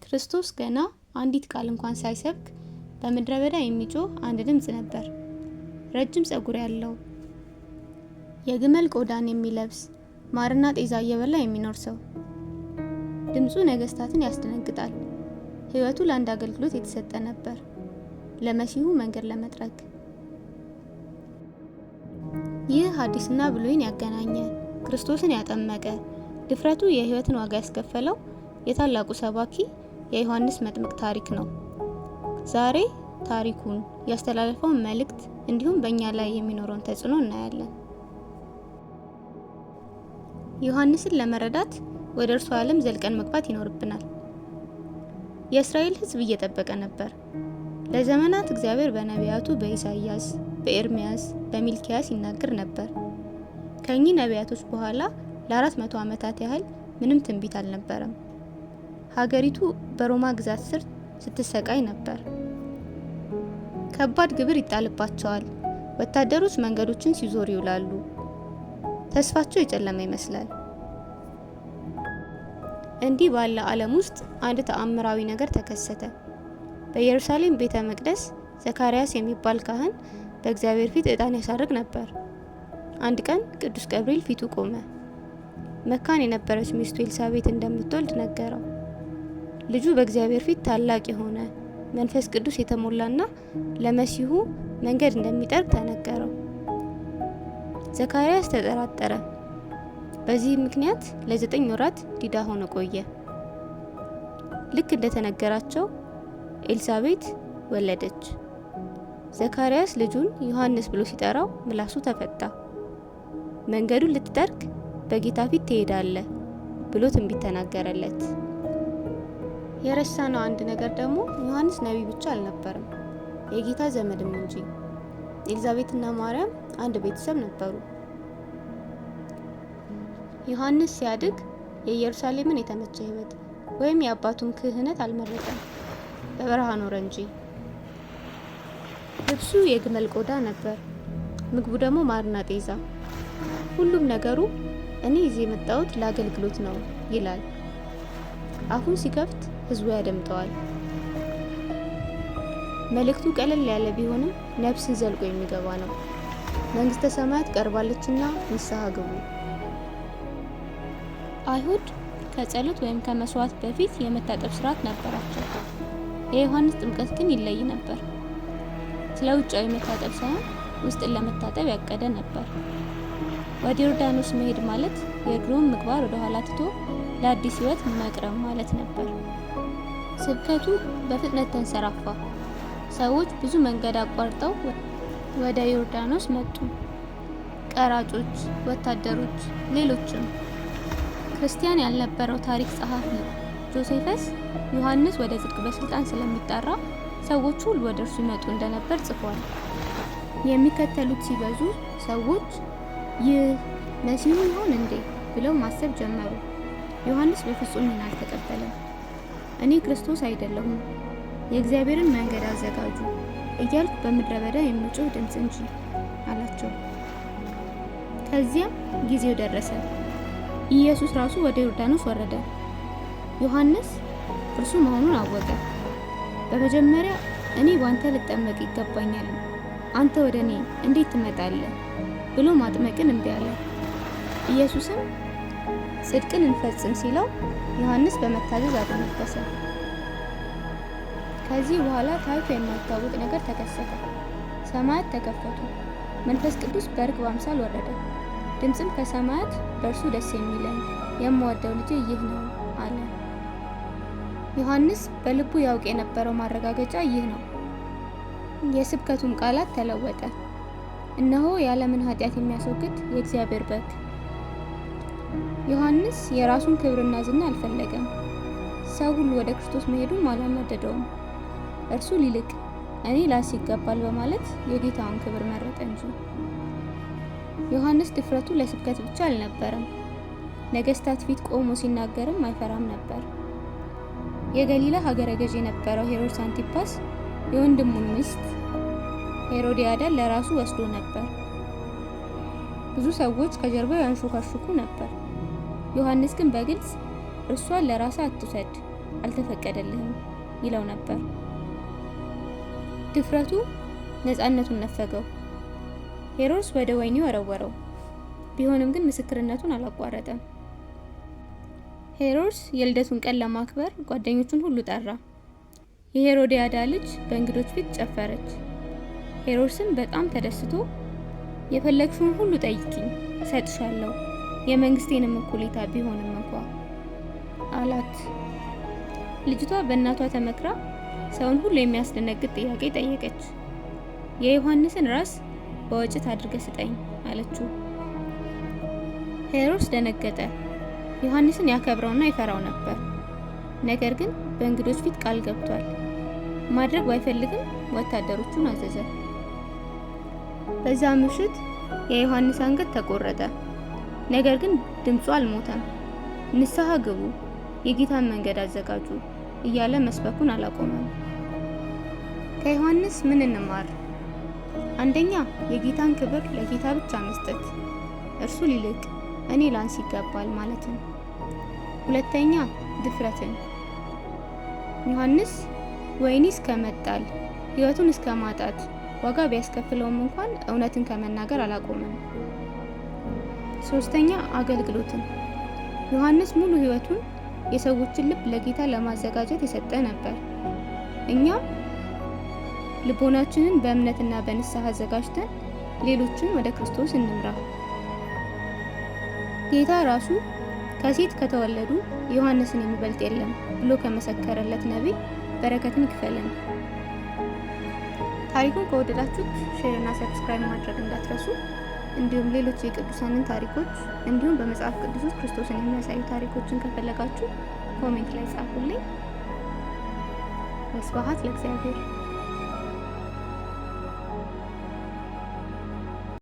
ክርስቶስ ገና አንዲት ቃል እንኳን ሳይሰብክ በምድረ በዳ የሚጮህ አንድ ድምጽ ነበር። ረጅም ጸጉር ያለው የግመል ቆዳን የሚለብስ ማርና ጤዛ እየበላ የሚኖር ሰው። ድምጹ ነገስታትን ያስደነግጣል። ሕይወቱ ለአንድ አገልግሎት የተሰጠ ነበር፣ ለመሲሁ መንገድ ለመጥረግ። ይህ ሐዲስና ብሉይን ያገናኘ፣ ክርስቶስን ያጠመቀ፣ ድፍረቱ የሕይወትን ዋጋ ያስከፈለው የታላቁ ሰባኪ የዮሐንስ መጥምቅ ታሪክ ነው። ዛሬ ታሪኩን፣ ያስተላለፈውን መልእክት እንዲሁም በእኛ ላይ የሚኖረውን ተጽዕኖ እናያለን። ዮሐንስን ለመረዳት ወደ እርሱ ዓለም ዘልቀን መግባት ይኖርብናል። የእስራኤል ሕዝብ እየጠበቀ ነበር። ለዘመናት እግዚአብሔር በነቢያቱ በኢሳይያስ፣ በኤርሚያስ፣ በሚልኪያስ ይናገር ነበር። ከእኚህ ነቢያቶች በኋላ ለ400 ዓመታት ያህል ምንም ትንቢት አልነበረም። ሀገሪቱ በሮማ ግዛት ስር ስትሰቃይ ነበር። ከባድ ግብር ይጣልባቸዋል። ወታደሮች መንገዶችን ሲዞሩ ይውላሉ። ተስፋቸው የጨለመ ይመስላል። እንዲህ ባለ ዓለም ውስጥ አንድ ተአምራዊ ነገር ተከሰተ። በኢየሩሳሌም ቤተ መቅደስ ዘካርያስ የሚባል ካህን በእግዚአብሔር ፊት ዕጣን ያሳርግ ነበር። አንድ ቀን ቅዱስ ገብርኤል ፊቱ ቆመ። መካን የነበረች ሚስቱ ኤልሳቤጥ እንደምትወልድ ነገረው። ልጁ በእግዚአብሔር ፊት ታላቅ የሆነ መንፈስ ቅዱስ የተሞላና ለመሲሁ መንገድ እንደሚጠርግ ተነገረው። ዘካርያስ ተጠራጠረ። በዚህ ምክንያት ለ9 ወራት ዲዳ ሆኖ ቆየ። ልክ እንደተነገራቸው ኤልሳቤጥ ወለደች። ዘካርያስ ልጁን ዮሐንስ ብሎ ሲጠራው ምላሱ ተፈታ። መንገዱን ልትጠርግ በጌታ ፊት ትሄዳለህ ብሎ ትንቢት ተናገረለት። የረሳነው አንድ ነገር ደግሞ ዮሐንስ ነቢይ ብቻ አልነበረም፣ የጌታ ዘመድም እንጂ። ኤልዛቤትና ማርያም አንድ ቤተሰብ ነበሩ። ዮሐንስ ሲያድግ የኢየሩሳሌምን የተመቸ ሕይወት ወይም የአባቱን ክህነት አልመረጠም፣ በበረሃ ኖረ እንጂ። ልብሱ የግመል ቆዳ ነበር፣ ምግቡ ደግሞ ማርና ጤዛ። ሁሉም ነገሩ እኔ እዚህ የመጣሁት ለአገልግሎት ነው ይላል። አፉን ሲከፍት ሕዝቡ ያደምጠዋል። መልእክቱ ቀለል ያለ ቢሆንም ነፍስን ዘልቆ የሚገባ ነው። መንግስተ ሰማያት ቀርባለችና ንስሐ ግቡ። አይሁድ ከጸሎት ወይም ከመስዋዕት በፊት የመታጠብ ስርዓት ነበራቸው። የዮሐንስ ጥምቀት ግን ይለይ ነበር። ስለ ውጫዊ መታጠብ ሳይሆን ውስጥን ለመታጠብ ያቀደ ነበር። ወደ ዮርዳኖስ መሄድ ማለት የድሮውን ምግባር ወደ ኋላ ትቶ ለአዲስ ሕይወት መቅረብ ማለት ነበር። ስብከቱ በፍጥነት ተንሰራፋ። ሰዎች ብዙ መንገድ አቋርጠው ወደ ዮርዳኖስ መጡ። ቀራጮች፣ ወታደሮች፣ ሌሎችም። ክርስቲያን ያልነበረው ታሪክ ጸሐፊ ጆሴፈስ ዮሐንስ ወደ ጽድቅ በስልጣን ስለሚጠራ ሰዎች ሁሉ ወደ እርሱ ይመጡ እንደነበር ጽፏል። የሚከተሉት ሲበዙ ሰዎች ይህ መሲሁ ይሆን እንዴ ብለው ማሰብ ጀመሩ። ዮሐንስ በፍጹም ይህን አልተቀበለም። እኔ ክርስቶስ አይደለሁም፣ የእግዚአብሔርን መንገድ አዘጋጁ እያልኩ በምድረ በዳ የምጮህ ድምፅ እንጂ አላቸው። ከዚያም ጊዜው ደረሰ። ኢየሱስ ራሱ ወደ ዮርዳኖስ ወረደ። ዮሐንስ እርሱ መሆኑን አወቀ። በመጀመሪያ እኔ ባንተ ልጠመቅ ይገባኛል፣ አንተ ወደ እኔ እንዴት ትመጣለህ ብሎ ማጥመቅን እምቢ አለ። ኢየሱስም ጽድቅን እንፈጽም ሲለው ዮሐንስ በመታዘዝ አደነገሰ። ከዚህ በኋላ ታይቶ የማይታወቅ ነገር ተከሰተ። ሰማያት ተከፈቱ። መንፈስ ቅዱስ በርግብ አምሳል ወረደ። ድምፅም ከሰማያት በእርሱ ደስ የሚለኝ የምወደው ልጄ ይህ ነው አለ። ዮሐንስ በልቡ ያውቅ የነበረው ማረጋገጫ ይህ ነው። የስብከቱም ቃላት ተለወጠ። እነሆ የዓለምን ኃጢአት የሚያስወግድ የእግዚአብሔር በግ። ዮሐንስ የራሱን ክብርና ዝና አልፈለገም። ሰው ሁሉ ወደ ክርስቶስ መሄዱም አላናደደውም። እርሱ ሊልቅ እኔ ላንስ ይገባል በማለት የጌታውን ክብር መረጠ እንጂ። ዮሐንስ ድፍረቱ ለስብከት ብቻ አልነበረም። ነገስታት ፊት ቆሞ ሲናገርም አይፈራም ነበር። የገሊላ ሀገረ ገዥ የነበረው ሄሮድስ አንቲፓስ የወንድሙን ሚስት ሄሮዲያዳን ለራሱ ወስዶ ነበር። ብዙ ሰዎች ከጀርባው ያንሾካሹኩ ነበር። ዮሐንስ ግን በግልጽ እርሷን ለራስህ አትውሰድ፣ አልተፈቀደልህም ይለው ነበር። ድፍረቱ ነፃነቱን ነፈገው። ሄሮድስ ወደ ወህኒ ወረወረው። ቢሆንም ግን ምስክርነቱን አላቋረጠም። ሄሮድስ የልደቱን ቀን ለማክበር ጓደኞቹን ሁሉ ጠራ። የሄሮዲያዳ ልጅ በእንግዶች ፊት ጨፈረች። ሄሮድስም በጣም ተደስቶ የፈለግሽውን ሁሉ ጠይቂኝ እሰጥሻለሁ፣ የመንግስቴንም እኩሌታ ቢሆንም እንኳ አላት። ልጅቷ በእናቷ ተመክራ ሰውን ሁሉ የሚያስደነግጥ ጥያቄ ጠየቀች። የዮሐንስን ራስ በወጭት አድርገህ ስጠኝ አለችው። ሄሮድስ ደነገጠ። ዮሐንስን ያከብረውና ይፈራው ነበር። ነገር ግን በእንግዶች ፊት ቃል ገብቷል። ማድረግ ባይፈልግም ወታደሮቹን አዘዘ። በዛ ምሽት የዮሐንስ አንገት ተቆረጠ። ነገር ግን ድምፁ አልሞተም። ንስሐ ግቡ፣ የጌታን መንገድ አዘጋጁ እያለ መስበኩን አላቆመም። ከዮሐንስ ምን እንማር? አንደኛ፣ የጌታን ክብር ለጌታ ብቻ መስጠት፣ እርሱ ሊልቅ እኔ ላንስ ይገባል ማለትን። ሁለተኛ፣ ድፍረትን። ዮሐንስ ወህኒ እስከ መጣል ሕይወቱን እስከ ማጣት ዋጋ ቢያስከፍለውም እንኳን እውነትን ከመናገር አላቆመም። ሶስተኛ፣ አገልግሎትን። ዮሐንስ ሙሉ ሕይወቱን የሰዎችን ልብ ለጌታ ለማዘጋጀት የሰጠ ነበር። እኛም ልቦናችንን በእምነትና በንስሐ አዘጋጅተን ሌሎችን ወደ ክርስቶስ እንምራ። ጌታ ራሱ ከሴት ከተወለዱ ዮሐንስን የሚበልጥ የለም ብሎ ከመሰከረለት ነቢይ በረከትን ይክፈለን። ታሪኩን ከወደዳችሁት ሼር እና ሰብስክራይብ ማድረግ እንዳትረሱ። እንዲሁም ሌሎች የቅዱሳንን ታሪኮች እንዲሁም በመጽሐፍ ቅዱስ ውስጥ ክርስቶስን የሚያሳዩ ታሪኮችን ከፈለጋችሁ ኮሜንት ላይ ጻፉልኝ። ወስብሐት ለእግዚአብሔር።